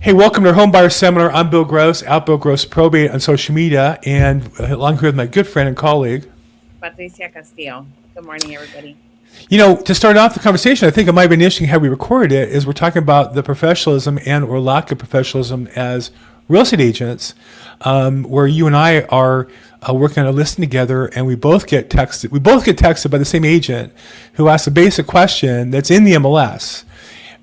Hey, welcome to our Home Buyer Seminar. I'm Bill Gross, out Bill Gross Probate on social media, and along here with my good friend and colleague. Patricia Castillo. Good morning, everybody. To start off the conversation, I think it might have been interesting how we recorded it, is we're talking about the professionalism and or lack of professionalism as real estate agents, where you and I are working on a listing together, and we both get texted. We both get texted by the same agent who asks a basic question that's in the MLS.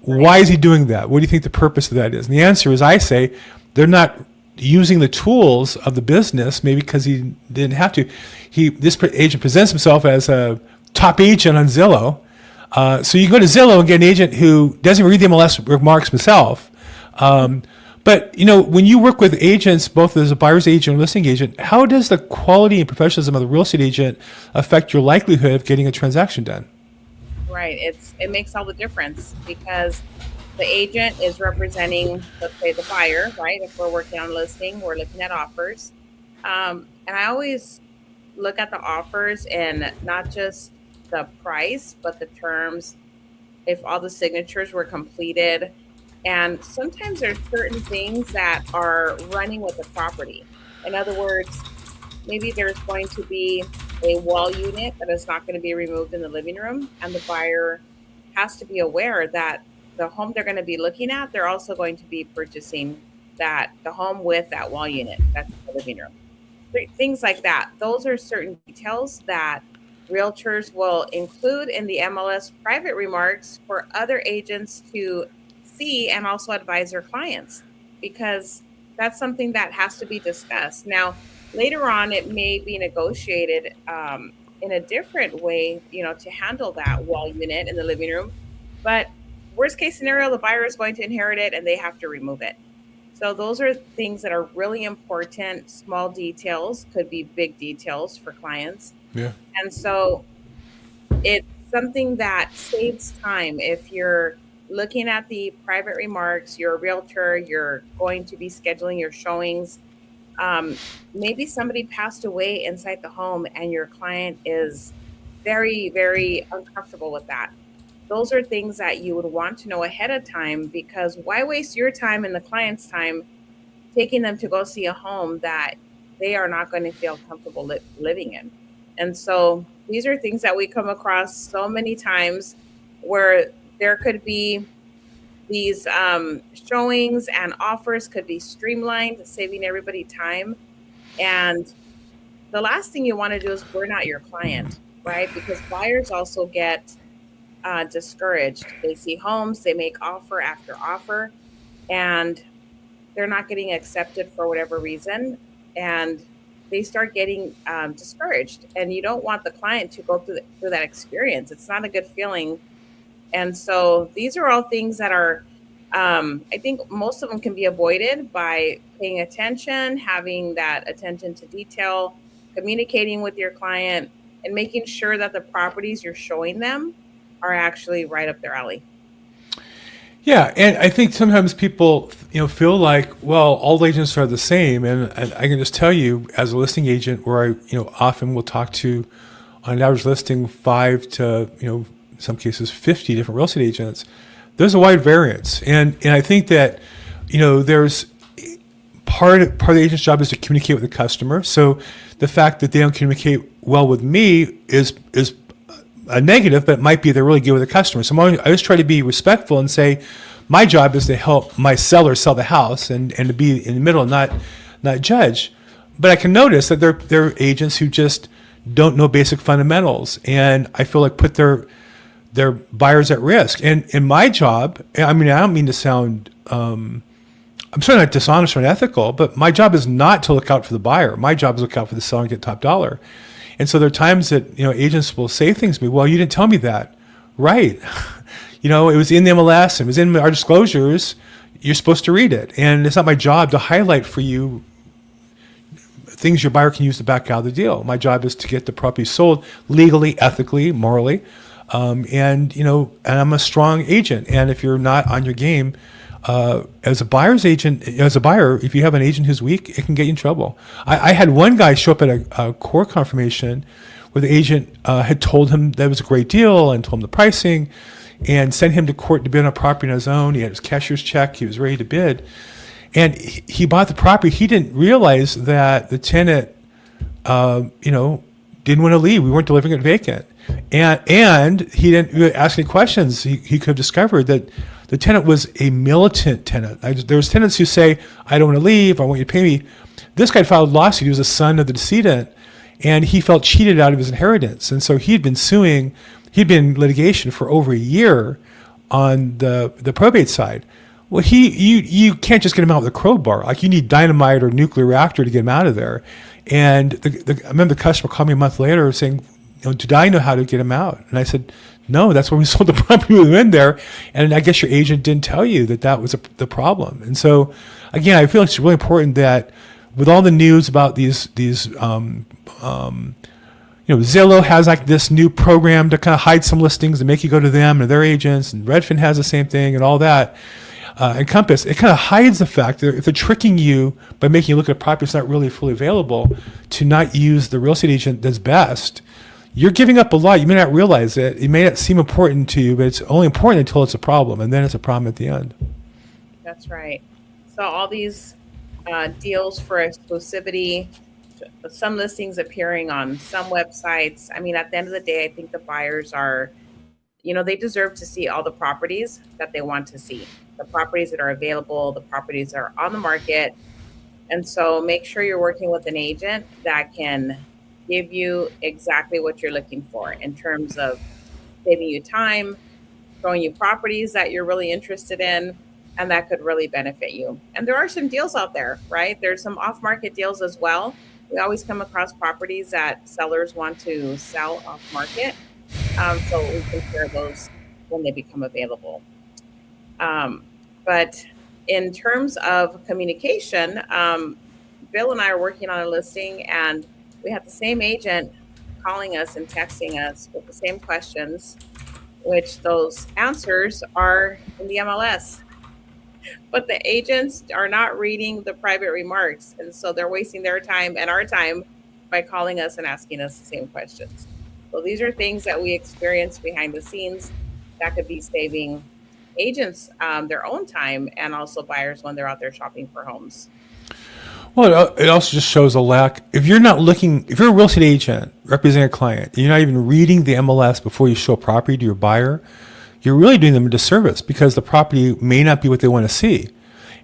Why is he doing that? What do you think the purpose of that is? And the answer is, I say, they're not using the tools of the business, maybe because he didn't have to. This agent presents himself as a top agent on Zillow. So you go to Zillow and get an agent who doesn't read the MLS remarks himself. But when you work with agents, both as a buyer's agent and listing agent, how does the quality and professionalism of the real estate agent affect your likelihood of getting a transaction done? Right. It makes all the difference because the agent is representing, let's say, the buyer, right? If we're working on a listing, we're looking at offers. And I always look at the offers and not just the price, but the terms, if all the signatures were completed. And sometimes there's certain things that are running with the property. In other words, maybe there's going to be a wall unit that is not going to be removed in the living room, and the buyer has to be aware that the home they're going to be looking at, they're also going to be purchasing the home with that wall unit that's in the living room. Things like that. Those are certain details that realtors will include in the MLS private remarks for other agents to see and also advise their clients, because that's something that has to be discussed. Now, later on, it may be negotiated in a different way, to handle that wall unit in the living room. But worst case scenario, the buyer is going to inherit it and they have to remove it. So those are things that are really important. Small details could be big details for clients. Yeah. And so it's something that saves time. If you're looking at the private remarks, you're a realtor, you're going to be scheduling your showings. Maybe somebody passed away inside the home and your client is very, very uncomfortable with that. Those are things that you would want to know ahead of time, because why waste your time and the client's time taking them to go see a home that they are not going to feel comfortable living in? And so these are things that we come across so many times, where there could be these showings and offers could be streamlined, saving everybody time. And the last thing you want to do is burn out your client, right? Because buyers also get discouraged. They see homes, they make offer after offer, and they're not getting accepted for whatever reason. And they start getting discouraged. And you don't want the client to go through that experience. It's not a good feeling. And so these are all things that are, I think most of them can be avoided by paying attention, having that attention to detail, communicating with your client, and making sure that the properties you're showing them are actually right up their alley. Yeah, and I think sometimes people, feel like, well, all agents are the same, and I can just tell you, as a listing agent, where I, often will talk to, on an average listing, 5 to, in some cases, 50 different real estate agents. There's a wide variance, and I think that, there's part of the agent's job is to communicate with the customer. So the fact that they don't communicate well with me is a negative, but it might be they're really good with the customer. So I always try to be respectful and say, my job is to help my seller sell the house and to be in the middle and not judge. But I can notice that there are agents who just don't know basic fundamentals, and I feel like put their buyers at risk. And in my job, I mean, I don't mean to sound, I'm certainly not dishonest or unethical, but my job is not to look out for the buyer. My job is to look out for the seller and get top dollar. And so there are times that, agents will say things to me, well, you didn't tell me that. Right. It was in the MLS, it was in our disclosures. You're supposed to read it. And it's not my job to highlight for you things your buyer can use to back out of the deal. My job is to get the property sold legally, ethically, morally. And I'm a strong agent. And if you're not on your game, as a buyer, if you have an agent who's weak, it can get you in trouble. I had one guy show up at a court confirmation where the agent had told him that it was a great deal and told him the pricing. and sent him to court to bid on a property on his own. He had his cashier's check. He was ready to bid. And he bought the property. He didn't realize that the tenant, didn't want to leave. We weren't delivering it vacant. And he didn't really ask any questions. He could have discovered that the tenant was a militant tenant. There's tenants who say, I don't want to leave. I want you to pay me. This guy filed a lawsuit. He was a son of the decedent, and he felt cheated out of his inheritance. And so he'd been in litigation for over a year on the probate side. Well, you can't just get him out with a crowbar. Like, you need dynamite or nuclear reactor to get him out of there. And I remember the customer called me a month later saying, did I know how to get him out? And I said, no, that's when we sold the property with him in there. And I guess your agent didn't tell you that was the problem. And so, again, I feel like it's really important that with all the news about these Zillow has like this new program to kind of hide some listings and make you go to them and their agents, and Redfin has the same thing and all that. And Compass, it kind of hides the fact that if they're tricking you by making you look at a property that's not really fully available, to not use the real estate agent that's best, you're giving up a lot. You may not realize it. It may not seem important to you, but it's only important until it's a problem, and then it's a problem at the end. That's right. So all these deals for exclusivity, some listings appearing on some websites. I mean, at the end of the day, I think the buyers are, they deserve to see all the properties that they want to see, the properties that are available, the properties that are on the market. And so make sure you're working with an agent that can give you exactly what you're looking for in terms of saving you time, showing you properties that you're really interested in, and that could really benefit you. And there are some deals out there, right? There's some off-market deals as well. We always come across properties that sellers want to sell off-market. So we can share those when they become available. But in terms of communication, Bill and I are working on a listing, and we have the same agent calling us and texting us with the same questions, which those answers are in the MLS. But the agents are not reading the private remarks, and so they're wasting their time and our time by calling us and asking us the same questions. So these are things that we experience behind the scenes that could be saving agents their own time, and also buyers when they're out there shopping for homes. Well, it also just shows a lack. If you're a real estate agent representing a client, and you're not even reading the MLS before you show a property to your buyer, you're really doing them a disservice, because the property may not be what they want to see.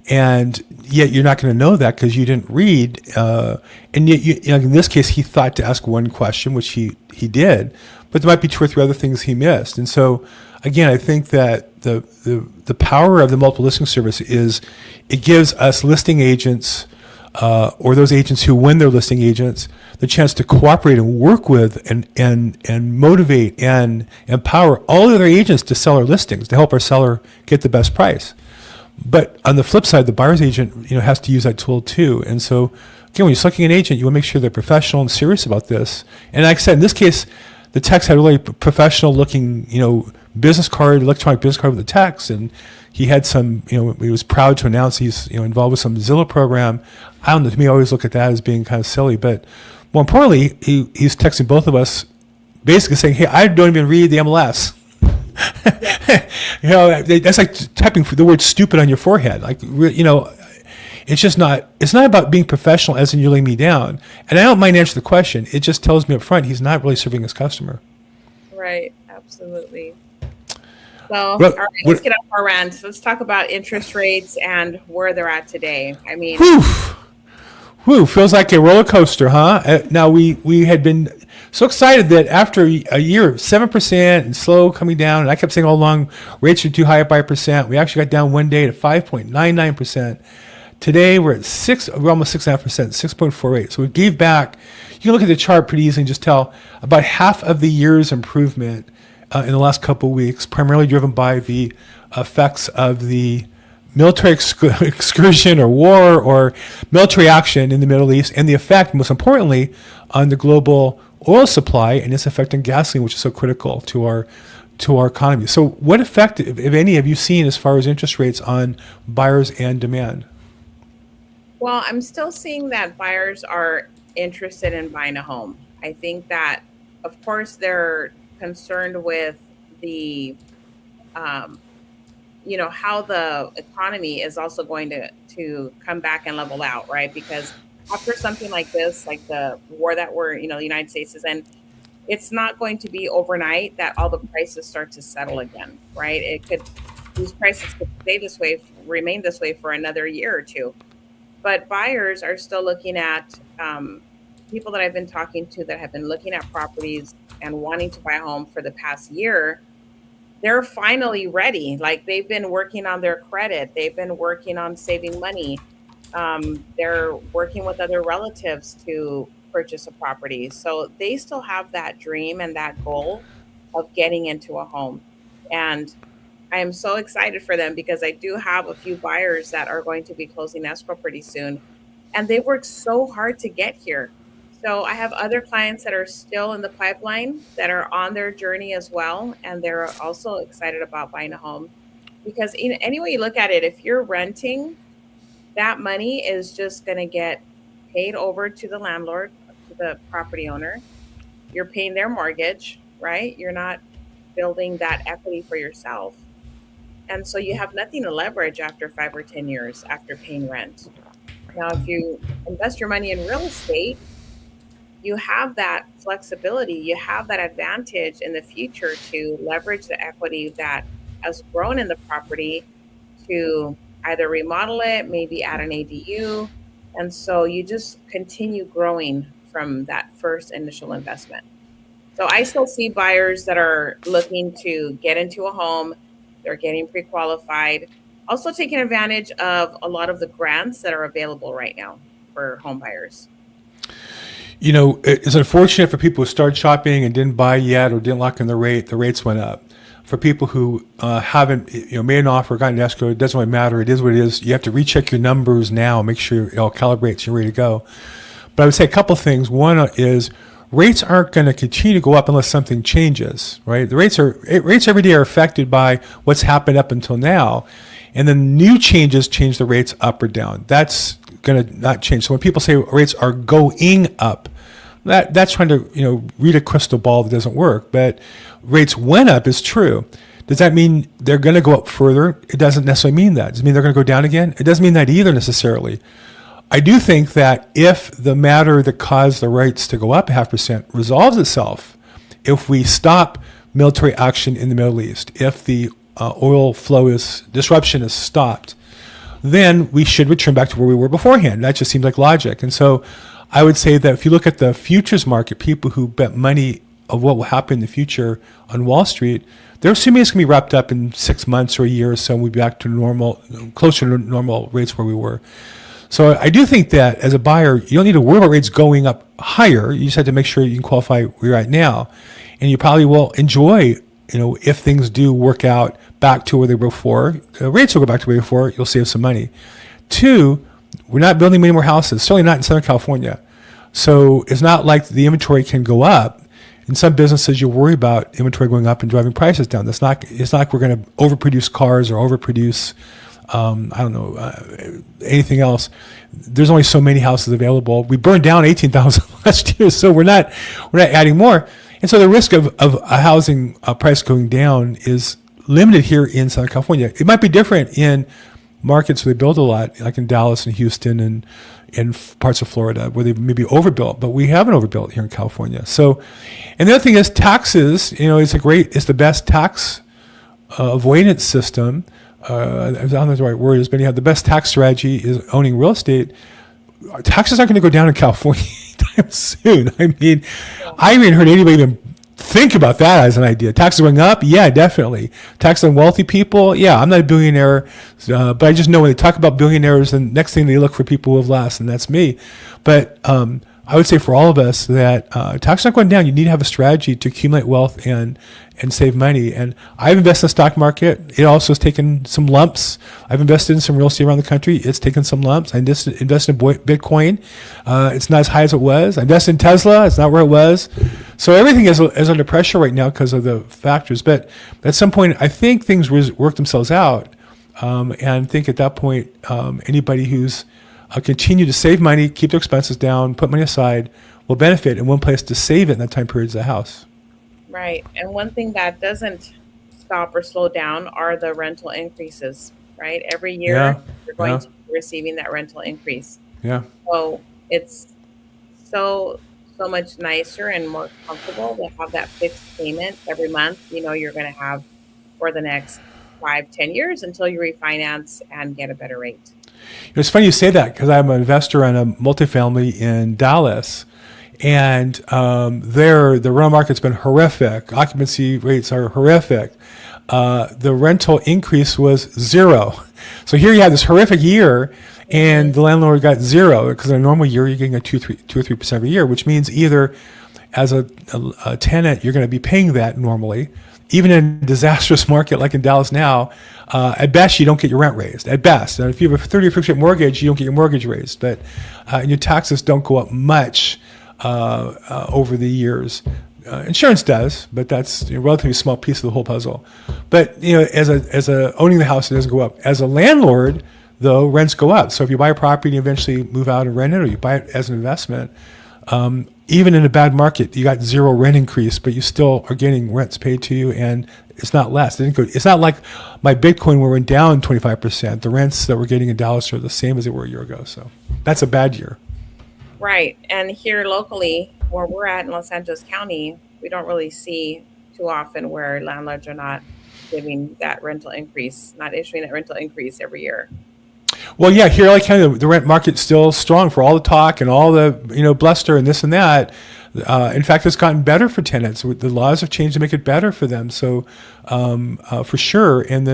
And yet you're not going to know that because you didn't read. And yet, in this case, he thought to ask one question, which he did, but there might be two or three other things he missed. And so, again, I think that the power of the multiple listing service is it gives us listing agents, or those agents who win their listing agents, the chance to cooperate and work with and motivate and empower all the other agents to sell our listings, to help our seller get the best price. But on the flip side, the buyer's agent, has to use that tool too. And so, again, when you're selecting an agent, you want to make sure they're professional and serious about this. And like I said, in this case, the text had a really professional looking, business card, electronic business card with the text, and he had some, he was proud to announce he's, involved with some Zillow program. I don't know, to me, I always look at that as being kind of silly, but more importantly, he's texting both of us basically saying, hey, I don't even read the MLS. That's like typing the word stupid on your forehead. Like, it's just not, it's not about being professional as in you're laying me down. And I don't mind answering the question. It just tells me up front, he's not really serving his customer. Right. Absolutely. So, all right, let's get off our rant. Let's talk about interest rates and where they're at today. I mean, feels like a roller coaster, huh? Now we had been so excited that after a year of 7% and slow coming down, and I kept saying all along rates are too high by a percent. We actually got down one day to 5.99%. Today we're at we're almost 6.5%, 6.48. So we gave back. You can look at the chart pretty easily and just tell about half of the year's improvement in the last couple of weeks, primarily driven by the effects of the military excursion or war or military action in the Middle East, and the effect, most importantly, on the global oil supply and its effect on gasoline, which is so critical to our economy. So what effect, if any, have you seen as far as interest rates on buyers and demand? Well, I'm still seeing that buyers are interested in buying a home. I think that, of course, they're concerned with the um, how the economy is also going to come back and level out, right? Because after something like this, like the war that the United States is in, it's not going to be overnight that all the prices start to settle again, right? These prices could stay this way, remain this way for another year or two. But buyers are still looking at, people that I've been talking to that have been looking at properties and wanting to buy a home for the past year. They're finally ready. Like, they've been working on their credit, they've been working on saving money. They're working with other relatives to purchase a property. So they still have that dream and that goal of getting into a home. And I am so excited for them because I do have a few buyers that are going to be closing escrow pretty soon. And they worked so hard to get here. So I have other clients that are still in the pipeline that are on their journey as well. And they're also excited about buying a home because, any way you look at it, if you're renting, that money is just going to get paid over to the landlord, to the property owner. You're paying their mortgage, right? You're not building that equity for yourself. And so you have nothing to leverage after 5 or 10 years after paying rent. Now, if you invest your money in real estate, you have that flexibility, you have that advantage in the future to leverage the equity that has grown in the property to either remodel it, maybe add an ADU. And so you just continue growing from that first initial investment. So I still see buyers that are looking to get into a home, they're getting pre qualified, also taking advantage of a lot of the grants that are available right now for home buyers. It's unfortunate for people who started shopping and didn't buy yet or didn't lock in the rate. The rates went up. For people who haven't, made an offer, gotten an escrow, it doesn't really matter. It is what it is. You have to recheck your numbers now, make sure it all calibrates, you're ready to go. But I would say a couple things. One is rates aren't going to continue to go up unless something changes, right? The rates every day are affected by what's happened up until now, and then new changes change the rates up or down. That's going to not change. So when people say rates are going up, that's trying to read a crystal ball that doesn't work. But rates went up is true. Does that mean they're going to go up further? It doesn't necessarily mean that. Does it mean they're going to go down again? It doesn't mean that either necessarily. I do think that if the matter that caused the rates to go up 0.5% resolves itself, if we stop military action in the Middle East, if the oil flow disruption is stopped, then we should return back to where we were beforehand. That just seems like logic. And so I would say that if you look at the futures market, people who bet money of what will happen in the future on Wall Street, they're assuming it's going to be wrapped up in 6 months or a year or so, and we'll be back to normal, closer to normal rates where we were. So I do think that as a buyer, you don't need to worry about rates going up higher. You just have to make sure you can qualify where you're at now. And you probably will enjoy, if things do work out back to where they were before, rates will go back to where they were before, you'll save some money. Two, we're not building many more houses, certainly not in Southern California. So it's not like the inventory can go up. In some businesses, you worry about inventory going up and driving prices down. It's not like we're going to overproduce cars or overproduce, anything else. There's only so many houses available. We burned down 18,000 last year, so we're not adding more. And so the risk of a housing price going down is limited here in Southern California. It might be different in markets where they build a lot, like in Dallas and Houston and in parts of Florida where they maybe overbuilt, but we haven't overbuilt here in California. So, and the other thing is taxes. It's the best tax avoidance system. I don't know what the right word is, but the best tax strategy is owning real estate. Taxes aren't going to go down in California anytime soon. I haven't heard anybody even think about that as an idea. Taxes going up? Yeah, definitely. Tax on wealthy people? Yeah, I'm not a billionaire, but I just know when they talk about billionaires, the next thing they look for people who have less, and that's me. But I would say for all of us that taxes aren't going down. You need to have a strategy to accumulate wealth and save money. And I've invested in the stock market. It also has taken some lumps. I've invested in some real estate around the country. It's taken some lumps. I invested in Bitcoin. It's not as high as it was. I invested in Tesla. It's not where it was. So everything is under pressure right now because of the factors. But at some point, I think things work themselves out. And I think at that point, anybody who's continue to save money, keep their expenses down, put money aside, will benefit. And one place to save it in that time period is the house. Right. And one thing that doesn't stop or slow down are the rental increases, right? Every Yeah. year you're going Yeah. to be receiving that rental increase. Yeah. So it's so much nicer and more comfortable to have that fixed payment every month. You know, you're going to have for the next 5, 10 years until you refinance and get a better rate. It's funny you say that because I'm an investor in a multifamily in Dallas, and there the rental market's been horrific. Occupancy rates are horrific. The rental increase was zero. So here you have this horrific year, and the landlord got zero because in a normal year you're getting a 2 or 3% every year, which means either as a tenant you're going to be paying that normally, even in a disastrous market like in Dallas now. At best, you don't get your rent raised. At best, and if you have a 30 or 50% mortgage, you don't get your mortgage raised. But and your taxes don't go up much over the years. Insurance does, but that's a relatively small piece of the whole puzzle. But as a owning the house, it doesn't go up. As a landlord, though, rents go up. So if you buy a property and eventually move out and rent it, or you buy it as an investment, even in a bad market, you got zero rent increase, but you still are getting rents paid to you, and it's not less. It's not like my Bitcoin where it went down 25%. The rents that we're getting in Dallas are the same as they were a year ago. So that's a bad year. Right. And here locally, where we're at in Los Angeles County, we don't really see too often where landlords are not giving that rental increase, not issuing that rental increase every year. Well, yeah, here like kind of the rent market's still strong for all the talk and all the bluster and this and that. In fact, it's gotten better for tenants. The laws have changed to make it better for them. So for sure, and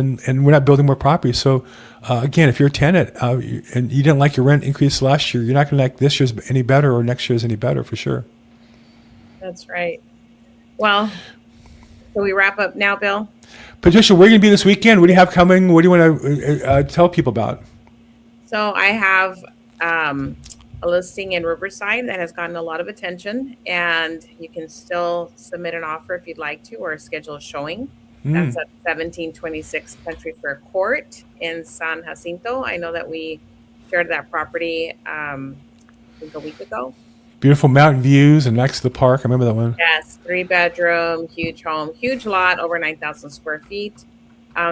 we're not building more property. So again, if you're a tenant and you didn't like your rent increase last year, you're not going to like this year's any better or next year's any better for sure. That's right. Well, can we wrap up now, Bill? Patricia, where are you going to be this weekend? What do you have coming? What do you want to tell people about? So I have a listing in Riverside that has gotten a lot of attention, and you can still submit an offer if you'd like to, or schedule a showing. That's at 1726 Country Fair Court in San Jacinto. I know that we shared that property I think a week ago. Beautiful mountain views and next to the park. I remember that one. Yes, 3-bedroom, huge home, huge lot, over 9,000 square feet.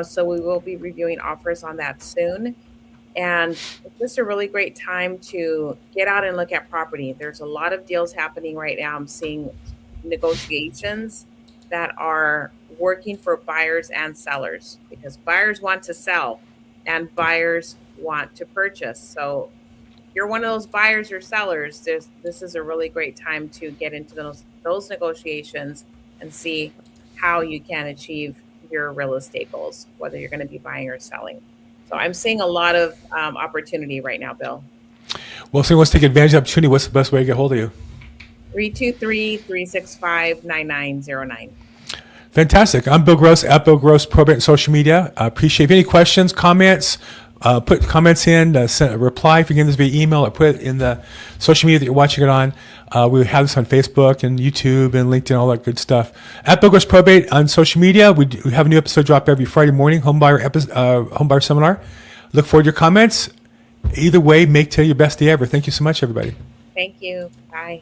So we will be reviewing offers on that soon. And it's just a really great time to get out and look at property. There's a lot of deals happening right now. I'm seeing negotiations that are working for buyers and sellers, because buyers want to sell and buyers want to purchase. So if you're one of those buyers or sellers, this is a really great time to get into those negotiations and see how you can achieve your real estate goals, whether you're going to be buying or selling. So I'm seeing a lot of opportunity right now, Bill. Well, if someone wants to take advantage of the opportunity, what's the best way to get hold of you? 323-365-9909. Fantastic. I'm Bill Gross at Bill Gross Probate and Social Media. I appreciate any questions, comments. Put comments in, send a reply if you get this via email, or put it in the social media that you're watching it on. We have this on Facebook and YouTube and LinkedIn, all that good stuff. At Bill Gross Probate on social media, we have a new episode drop every Friday morning, home buyer seminar. Look forward to your comments. Either way, make today your best day ever. Thank you so much, everybody. Thank you. Bye.